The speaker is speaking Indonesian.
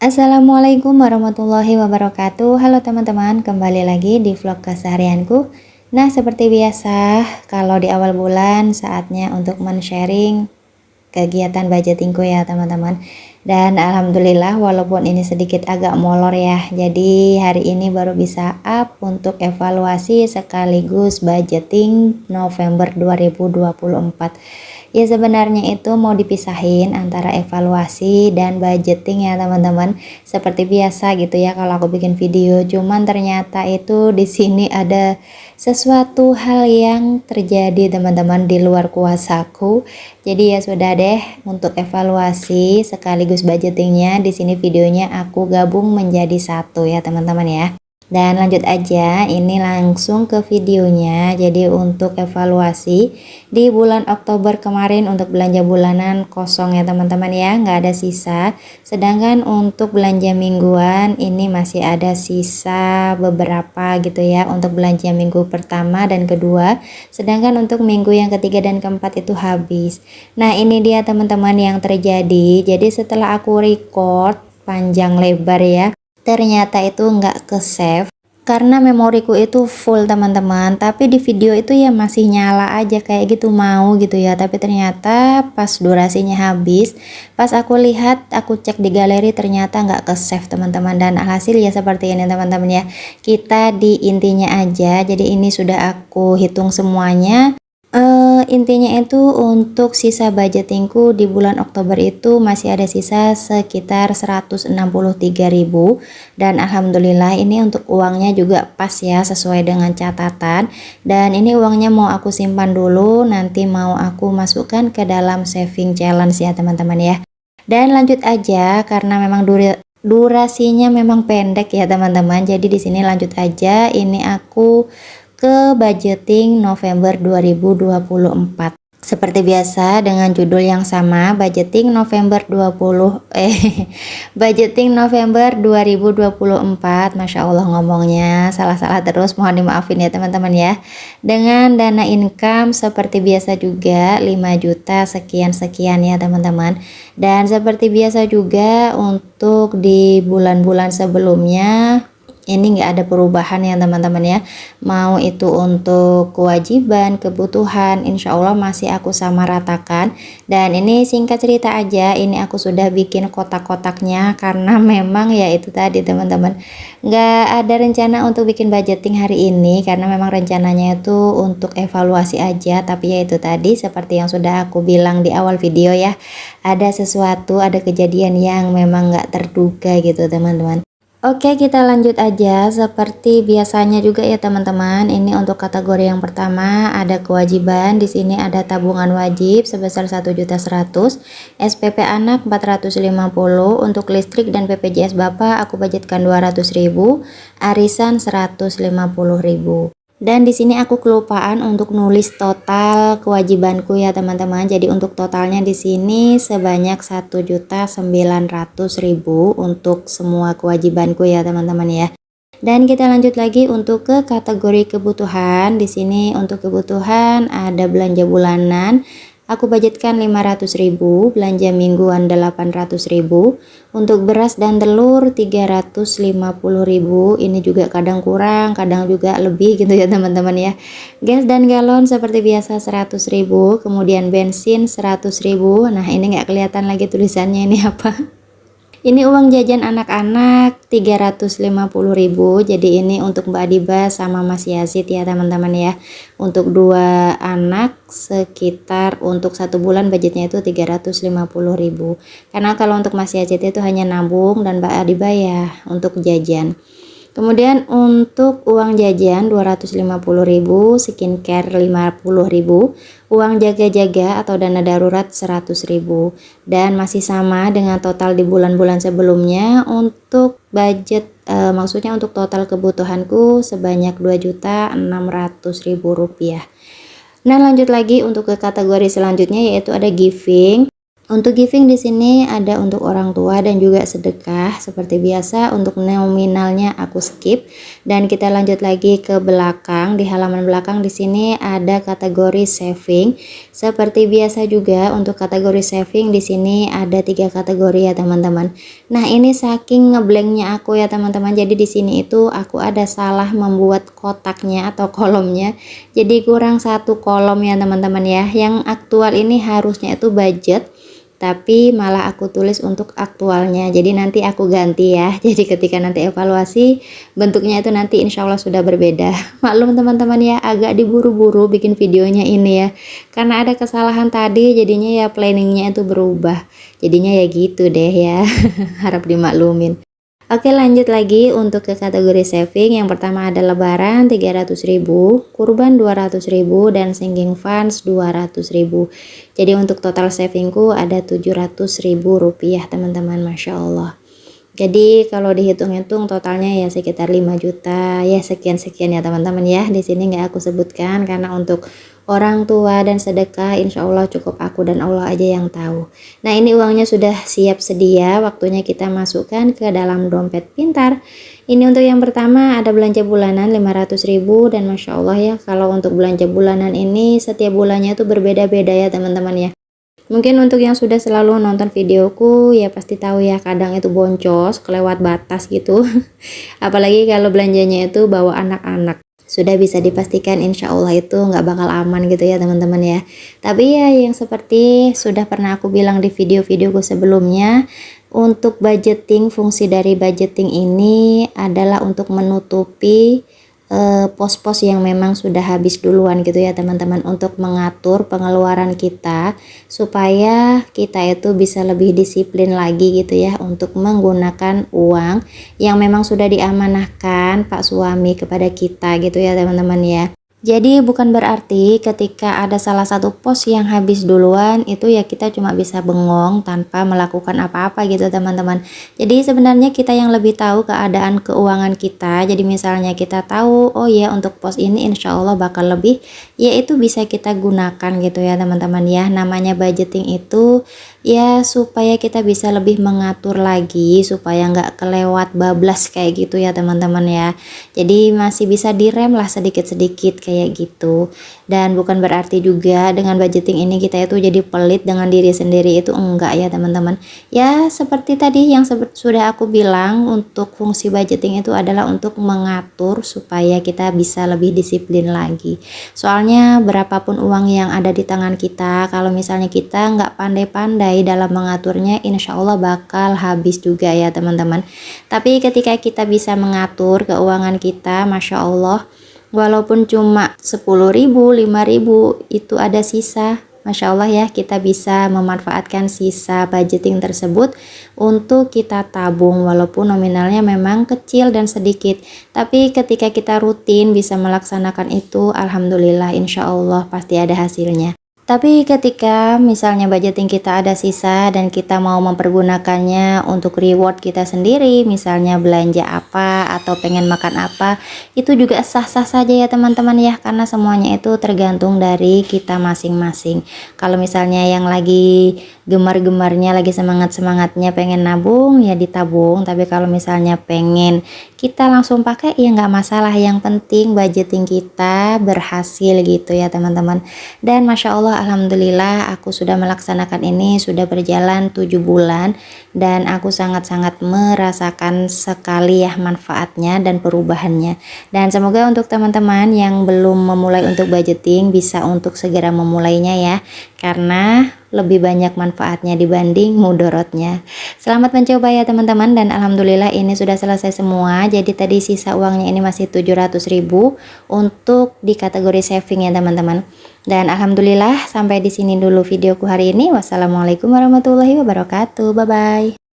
Assalamualaikum warahmatullahi wabarakatuh. Halo teman-teman, kembali lagi di vlog keseharianku. Nah, seperti biasa, kalau di awal bulan saatnya untuk men-sharing kegiatan budgetingku ya teman-teman. Dan alhamdulillah walaupun ini sedikit agak molor ya, jadi hari ini baru bisa up untuk evaluasi sekaligus budgeting November 2024. Ya sebenarnya itu mau dipisahin antara evaluasi dan budgeting ya teman-teman. Seperti biasa gitu ya kalau aku bikin video, cuman ternyata itu di sini ada sesuatu hal yang terjadi teman-teman di luar kuasaku. Jadi ya sudah deh, untuk evaluasi sekaligus budgetingnya di sini videonya aku gabung menjadi satu ya teman-teman ya. Dan lanjut aja, ini langsung ke videonya. Jadi untuk evaluasi di bulan Oktober kemarin untuk belanja bulanan kosong ya teman-teman ya, nggak ada sisa. Sedangkan untuk belanja mingguan ini masih ada sisa beberapa gitu ya untuk belanja minggu pertama dan kedua. Sedangkan untuk minggu yang ketiga dan keempat itu habis. Nah ini dia teman-teman yang terjadi. Jadi setelah aku record panjang lebar ya, ternyata itu nggak ke save karena memoriku itu full teman-teman, tapi di video itu ya masih nyala aja kayak gitu mau gitu ya, tapi ternyata pas durasinya habis, pas aku lihat aku cek di galeri ternyata nggak ke save teman-teman. Dan hasil ya seperti ini teman-teman ya, kita di intinya aja. Jadi ini sudah aku hitung semuanya. Intinya itu untuk sisa budgetingku di bulan Oktober itu masih ada sisa sekitar 163.000, dan alhamdulillah ini untuk uangnya juga pas ya sesuai dengan catatan. Dan ini uangnya mau aku simpan dulu, nanti mau aku masukkan ke dalam saving challenge ya teman-teman ya. Dan lanjut aja karena memang durasinya memang pendek ya teman-teman. Jadi di sini lanjut aja, ini aku ke budgeting November 2024. Seperti biasa dengan judul yang sama, budgeting November 2024. Masya Allah ngomongnya salah-salah terus, mohon dimaafin ya teman-teman ya. Dengan dana income seperti biasa juga 5 juta sekian-sekian ya teman-teman. Dan seperti biasa juga untuk di bulan-bulan sebelumnya ini nggak ada perubahan ya teman-teman ya, mau itu untuk kewajiban, kebutuhan, insya Allah masih aku sama ratakan. Dan ini singkat cerita aja, ini aku sudah bikin kotak-kotaknya karena memang ya itu tadi teman-teman, nggak ada rencana untuk bikin budgeting hari ini karena memang rencananya itu untuk evaluasi aja. Tapi ya itu tadi seperti yang sudah aku bilang di awal video ya, ada sesuatu, ada kejadian yang memang nggak terduga gitu teman-teman. Oke, kita lanjut aja seperti biasanya juga ya teman-teman. Ini untuk kategori yang pertama ada kewajiban. Di sini ada tabungan wajib sebesar 1.100.000, SPP anak 450, untuk listrik dan BPJS Bapak aku budgetkan 200.000, arisan 150.000. Dan di sini aku kelupaan untuk nulis total kewajibanku ya teman-teman. Jadi untuk totalnya di sini sebanyak 1.900.000 untuk semua kewajibanku ya teman-teman ya. Dan kita lanjut lagi untuk ke kategori kebutuhan. Di sini untuk kebutuhan ada belanja bulanan. Aku budgetkan 500.000, belanja mingguan 800.000, untuk beras dan telur 350.000. Ini juga kadang kurang, kadang juga lebih gitu ya teman-teman ya. Gas dan galon seperti biasa 100.000, kemudian bensin 100.000. Nah ini nggak kelihatan lagi tulisannya ini apa. Ini uang jajan anak-anak 350.000. Jadi ini untuk Mbak Adiba sama Mas Yazid ya teman-teman ya. Untuk dua anak sekitar untuk 1 bulan budgetnya itu 350.000. Karena kalau untuk Mas Yazid itu hanya nabung dan Mbak Adiba ya untuk jajan. Kemudian untuk uang jajan 250.000, skincare 50.000, uang jaga-jaga atau dana darurat 100.000. Dan masih sama dengan total di bulan-bulan sebelumnya. Untuk budget maksudnya untuk total kebutuhanku sebanyak 2.600.000 rupiah. Nah lanjut lagi untuk ke kategori selanjutnya yaitu ada giving. Untuk giving di sini ada untuk orang tua dan juga sedekah seperti biasa. Untuk nominalnya aku skip dan kita lanjut lagi ke belakang. Di halaman belakang di sini ada kategori saving. Seperti biasa juga untuk kategori saving di sini ada 3 kategori ya teman-teman. Nah, ini saking ngeblanknya aku ya teman-teman. Jadi di sini itu aku ada salah membuat kotaknya atau kolomnya. Jadi kurang satu kolom ya teman-teman ya. Yang aktual ini harusnya itu budget, tapi malah aku tulis untuk aktualnya. Jadi nanti aku ganti ya. Jadi ketika nanti evaluasi bentuknya itu nanti insya Allah sudah berbeda. Maklum teman-teman ya, agak diburu-buru bikin videonya ini ya, karena ada kesalahan tadi jadinya ya planningnya itu berubah, jadinya ya gitu deh ya. Harap dimaklumin. Oke, lanjut lagi untuk ke kategori saving. Yang pertama ada lebaran 300.000, kurban 200.000, dan sinking funds 200.000. Jadi untuk total savingku ada 700.000 rupiah teman-teman, Masya Allah. Jadi kalau dihitung-hitung totalnya ya sekitar 5 juta ya, sekian-sekian ya teman-teman ya. Di sini nggak aku sebutkan karena untuk orang tua dan sedekah insya Allah cukup aku dan Allah aja yang tahu. Nah, ini uangnya sudah siap sedia, waktunya kita masukkan ke dalam dompet pintar. Ini untuk yang pertama ada belanja bulanan 500.000, dan Masya Allah ya, kalau untuk belanja bulanan ini setiap bulannya itu berbeda-beda ya teman-teman ya. Mungkin untuk yang sudah selalu nonton videoku ya pasti tahu ya, kadang itu boncos kelewat batas gitu. Apalagi kalau belanjanya itu bawa anak-anak, sudah bisa dipastikan insya Allah itu nggak bakal aman gitu ya teman-teman ya. Tapi ya yang seperti sudah pernah aku bilang di video-videoku sebelumnya, untuk budgeting, fungsi dari budgeting ini adalah untuk menutupi pos-pos yang memang sudah habis duluan gitu ya teman-teman, untuk mengatur pengeluaran kita supaya kita itu bisa lebih disiplin lagi gitu ya untuk menggunakan uang yang memang sudah diamanahkan Pak suami kepada kita gitu ya teman-teman ya. Jadi bukan berarti ketika ada salah satu pos yang habis duluan itu ya kita cuma bisa bengong tanpa melakukan apa-apa gitu teman-teman. Jadi sebenarnya kita yang lebih tahu keadaan keuangan kita. Jadi misalnya kita tahu oh ya untuk pos ini insya Allah bakal lebih, ya itu bisa kita gunakan gitu ya teman-teman ya. Namanya budgeting itu ya supaya kita bisa lebih mengatur lagi supaya nggak kelewat bablas kayak gitu ya teman-teman ya. Jadi masih bisa direm lah sedikit-sedikit kayak gitu. Dan bukan berarti juga dengan budgeting ini kita itu jadi pelit dengan diri sendiri, itu enggak ya teman-teman. Ya seperti tadi yang sudah aku bilang, untuk fungsi budgeting itu adalah untuk mengatur supaya kita bisa lebih disiplin lagi. Soalnya berapapun uang yang ada di tangan kita, kalau misalnya kita nggak pandai-pandai dalam mengaturnya, insya Allah bakal habis juga ya teman-teman. Tapi ketika kita bisa mengatur keuangan kita, Masya Allah, walaupun cuma 10.000, 5.000 itu ada sisa, Masya Allah ya, kita bisa memanfaatkan sisa budgeting tersebut untuk kita tabung, walaupun nominalnya memang kecil dan sedikit, tapi ketika kita rutin bisa melaksanakan itu, alhamdulillah insya Allah pasti ada hasilnya. Tapi ketika misalnya budgeting kita ada sisa dan kita mau mempergunakannya untuk reward kita sendiri, misalnya belanja apa atau pengen makan apa, itu juga sah-sah saja ya teman-teman ya, karena semuanya itu tergantung dari kita masing-masing. Kalau misalnya yang lagi gemar-gemarnya, lagi semangat-semangatnya pengen nabung ya ditabung, tapi kalau misalnya pengen kita langsung pakai ya nggak masalah, yang penting budgeting kita berhasil gitu ya teman-teman. Dan Masya Allah, alhamdulillah aku sudah melaksanakan ini sudah berjalan 7 bulan dan aku sangat-sangat merasakan sekali ya manfaatnya dan perubahannya. Dan semoga untuk teman-teman yang belum memulai untuk budgeting bisa untuk segera memulainya ya, karena lebih banyak manfaatnya dibanding mudorotnya. Selamat mencoba ya teman-teman, dan alhamdulillah ini sudah selesai semua. Jadi tadi sisa uangnya ini masih 700.000 untuk di kategori saving ya teman-teman. Dan alhamdulillah sampai di sini dulu videoku hari ini. Wassalamualaikum warahmatullahi wabarakatuh. Bye bye.